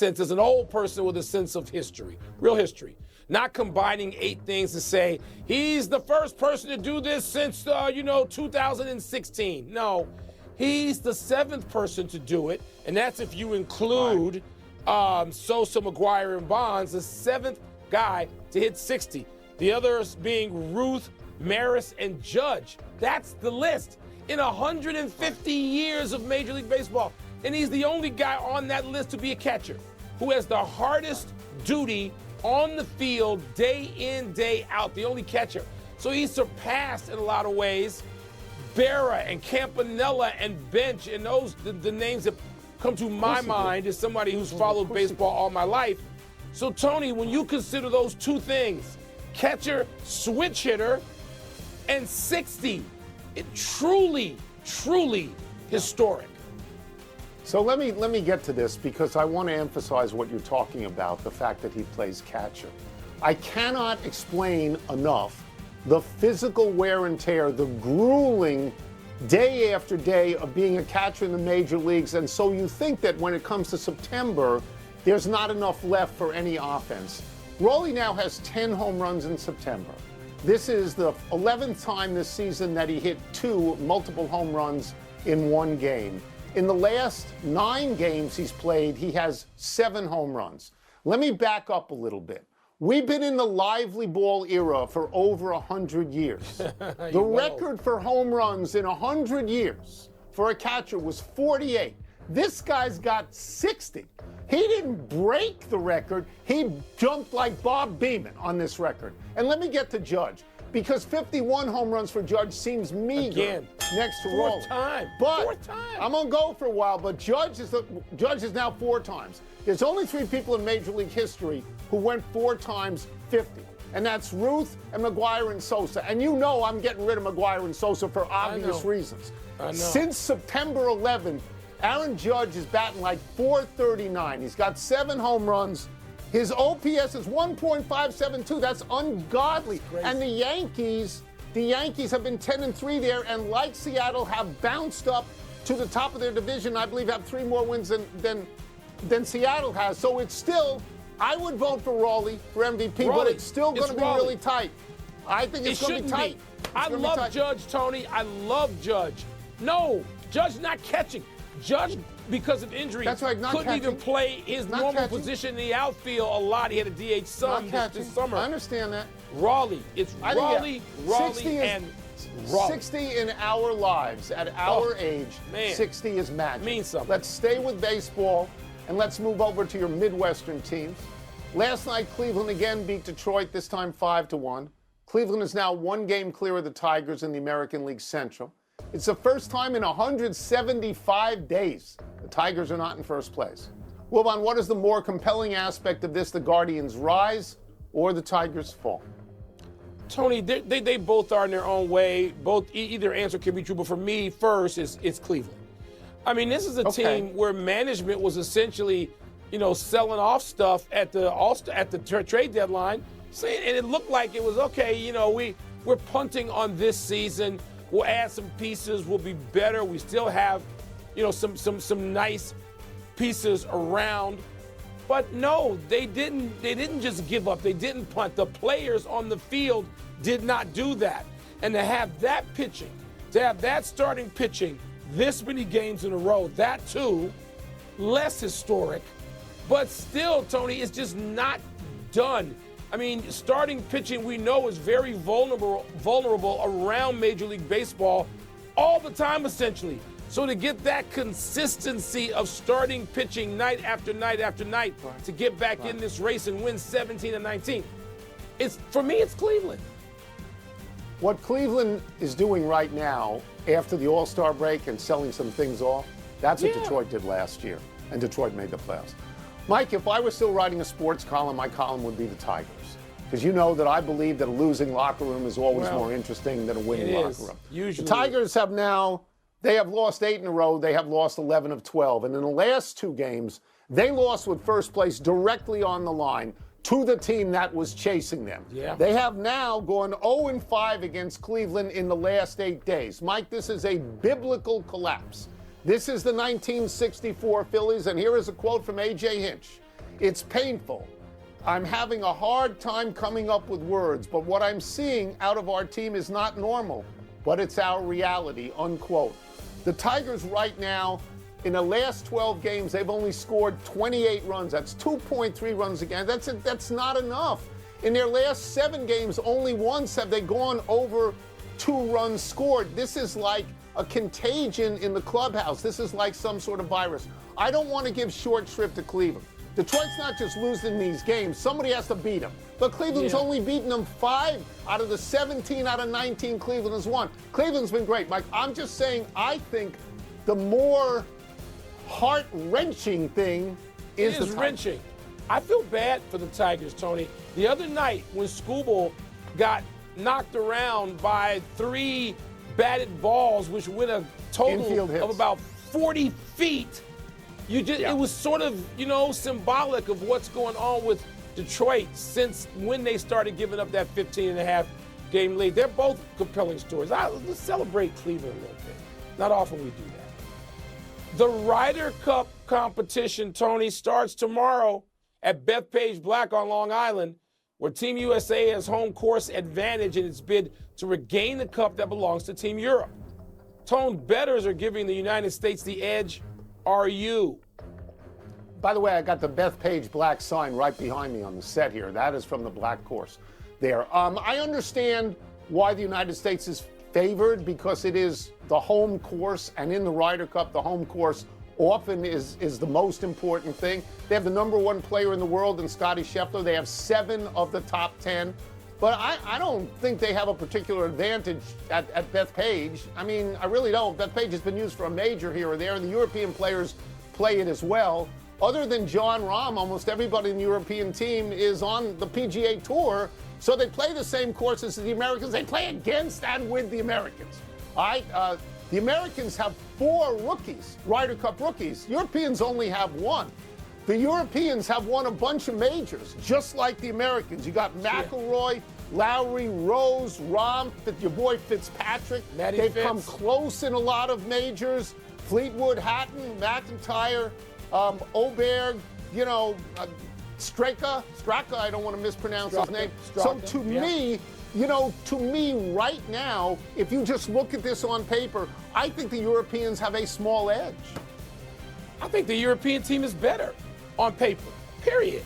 sense as an old person with a sense of history, real history. Not combining 8 things to say, he's the first person to do this since, 2016. No, he's the 7th person to do it, and that's if you include Sosa, McGuire, and Bonds, the 7th guy to hit 60. The others being Ruth, Maris, and Judge. That's the list in 150 years of Major League Baseball. And he's the only guy on that list to be a catcher who has the hardest duty on the field day in, day out, the only catcher. So he surpassed in a lot of ways Berra and Campanella and Bench, and those the names that come to my mind as somebody who's followed baseball all my life. So Tony, when you consider those 2 things, catcher, switch hitter, and 60, it truly historic. So let me get to this because I want to emphasize what you're talking about, the fact that he plays catcher. I cannot explain enough the physical wear and tear, the grueling day after day of being a catcher in the major leagues. And so you think that when it comes to September, there's not enough left for any offense. Rollie now has 10 home runs in September. This is the 11th time this season that he hit 2 multiple home runs in one game. In the last 9 games he's played, he has 7 home runs. Let me back up a little bit. We've been in the lively ball era for over 100 years. The record for home runs in 100 years for a catcher was 48. This guy's got 60. He didn't break the record. He jumped like Bob Beamon on this record. And let me get to Judge, because 51 home runs for Judge seems meager. Again, next to Rollie. 4th time. But 4th time. I'm going to go for a while, but Judge is now 4 times. There's only 3 people in Major League history who went 4 times 50. And that's Ruth and McGuire and Sosa. And you know I'm getting rid of McGuire and Sosa for obvious reasons. I know. Since September 11th, Aaron Judge is batting like .439. He's got 7 home runs. His OPS is 1.572. That's ungodly. And the Yankees have been 10-3 there, and like Seattle, have bounced up to the top of their division. I believe have 3 more wins than Seattle has. So it's still, I would vote for Rollie for MVP, but it's still going to be really tight. I think it's going to be tight. I love Judge, Tony. I love Judge. No, Judge not catching. Judge, because of injury, couldn't even play his normal position in the outfield a lot. He had a DH some this summer. I understand that. Rollie. It's Rollie, and Rollie. 60 in our lives, at our age, 60 is magic. Means something. Let's stay with baseball, and let's move over to your Midwestern teams. Last night, Cleveland again beat Detroit, this time 5-1. Cleveland is now 1 game clear of the Tigers in the American League Central. It's the first time in 175 days the Tigers are not in first place. Wilbon, what is the more compelling aspect of this, the Guardians' rise or the Tigers' fall? Tony, they both are in their own way. Either answer can be true, but for me, first it's Cleveland. I mean, this is a team where management was essentially, selling off stuff at the trade deadline, and it looked like it was okay. We're punting on this season. We'll add some pieces. We'll be better. We still have, some nice pieces around. But no, they didn't just give up. They didn't punt. The players on the field did not do that. And to have that pitching, to have that starting pitching this many games in a row, that too, less historic, but still, Tony, it's just not done. I mean, starting pitching we know is very vulnerable around Major League Baseball all the time, essentially. So to get that consistency of starting pitching night after night after night to get back in this race and win 17 and 19, for me, it's Cleveland. What Cleveland is doing right now, after the All-Star break and selling some things off, that's what Detroit did last year, and Detroit made the playoffs. Mike, if I were still writing a sports column, my column would be the Tigers. Because you know that I believe that a losing locker room is always more interesting than a winning locker room. Usually. The Tigers have lost 8 in a row. They have lost 11 of 12. And in the last 2 games, they lost with first place directly on the line to the team that was chasing them. Yeah. They have now gone 0-5 against Cleveland in the last 8 days. Mike, this is a biblical collapse. This is the 1964 Phillies, and here is a quote from A.J. Hinch. It's painful. I'm having a hard time coming up with words, but what I'm seeing out of our team is not normal, but it's our reality, unquote. The Tigers right now, in the last 12 games, they've only scored 28 runs. That's 2.3 runs again. That's not enough. In their last 7 games, only once have they gone over 2 runs scored. This is like a contagion in the clubhouse. This is like some sort of virus. I don't want to give short shrift to Cleveland. Detroit's not just losing these games. Somebody has to beat them. But Cleveland's only beaten them 5 out of the 17 out of 19 Cleveland has won. Cleveland's been great, Mike. I'm just saying I think the more heart-wrenching thing is the Tigers. Wrenching. I feel bad for the Tigers, Tony. The other night when Skubal got knocked around by 3 batted balls, which went a total of about 40 feet, it was sort of, symbolic of what's going on with Detroit since when they started giving up that 15.5 game lead. They're both compelling stories. Let's celebrate Cleveland a little bit. Not often we do that. The Ryder Cup competition, Tony, starts tomorrow at Bethpage Black on Long Island, where Team USA has home course advantage in its bid to regain the cup that belongs to Team Europe. Tone, bettors are giving the United States the edge. Are you? By the way, I got the Bethpage Black sign right behind me on the set here. That is from the Black course there. I understand why the United States is favored because it is the home course, and in the Ryder Cup, the home course often is the most important thing. They have the #1 player in the world in Scottie Scheffler. They have 7 of the top 10. But I don't think they have a particular advantage at Bethpage. I mean, I really don't. Bethpage has been used for a major here or there, and the European players play it as well. Other than John Rahm, almost everybody in the European team is on the PGA Tour, so they play the same courses as the Americans. They play against and with the Americans. All right? The Americans have 4 rookies, Ryder Cup rookies. Europeans only have 1. The Europeans have won a bunch of majors, just like the Americans. You got McIlroy, Lowry, Rose, Rahm, your boy Fitzpatrick. They've come close in a lot of majors. Fleetwood, Hatton, McIntyre, Oberg, Straka, I don't want to mispronounce his name. So to me right now, if you just look at this on paper, I think the Europeans have a small edge. I think the European team is better on paper, period.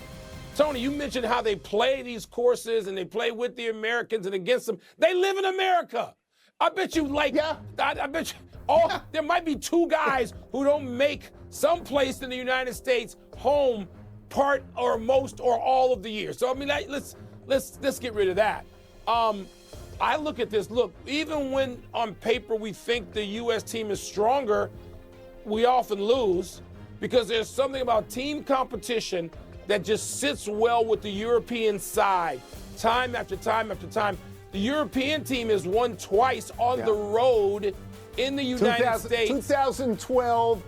Tony, you mentioned how they play these courses and they play with the Americans and against them. They live in America. I bet you I bet you there might be 2 guys who don't make some place in the United States home part or most or all of the year. So I mean, let's get rid of that. I look at this. Look, even when on paper we think the U.S. team is stronger, we often lose because there's something about team competition that just sits well with the European side. Time after time after time, the European team has won twice on the road in the United States. 2012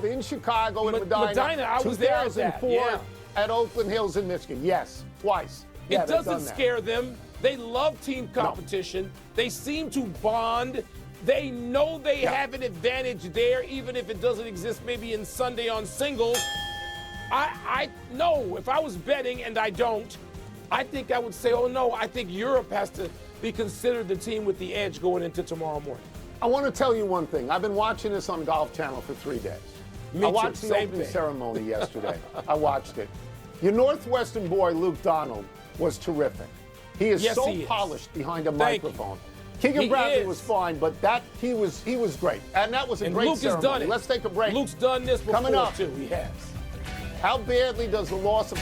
in Chicago and Medina. I was there at that. 2004 at Oakland Hills in Michigan. Yes, twice. It doesn't scare them. They love team competition. No. They seem to bond. They know they have an advantage there, even if it doesn't exist maybe in Sunday on singles. I know if I was betting, and I don't, I think I would say, oh no, I think Europe has to be considered the team with the edge going into tomorrow morning. I want to tell you one thing. I've been watching this on Golf Channel for 3 days. I watched the opening ceremony yesterday. I watched it. Your Northwestern boy, Luke Donald, was terrific. He is polished behind a microphone. Keegan Bradley was fine, but he was great. And that was a great ceremony. Luke has done it. Let's take a break. Luke's done this before, coming up, too. He has. How badly does the loss of...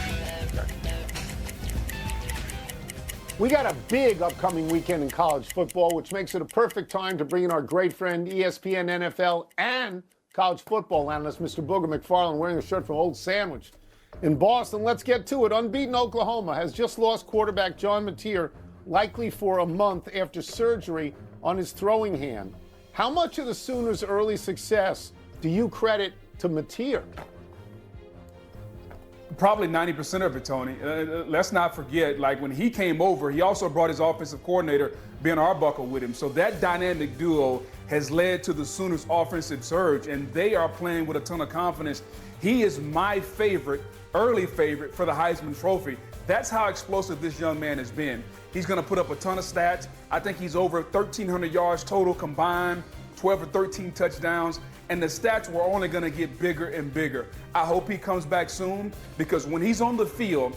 We got a big upcoming weekend in college football, which makes it a perfect time to bring in our great friend, ESPN NFL and college football analyst, Mr. Booger McFarland, wearing a shirt from Old Sandwich in Boston. Let's get to it. Unbeaten Oklahoma has just lost quarterback John Mateer, likely for a month after surgery on his throwing hand. How much of the Sooners' early success do you credit to Mateer? Probably 90% of it, Tony. Let's not forget, like when he came over, he also brought his offensive coordinator, Ben Arbuckle, with him. So that dynamic duo has led to the Sooners' offensive surge, and they are playing with a ton of confidence He is my favorite, early favorite for the Heisman Trophy. That's how explosive this young man has been. He's going to put up a ton of stats. I think he's over 1,300 yards total combined, 12 or 13 touchdowns, and the stats were only going to get bigger and bigger. I hope he comes back soon, because when he's on the field,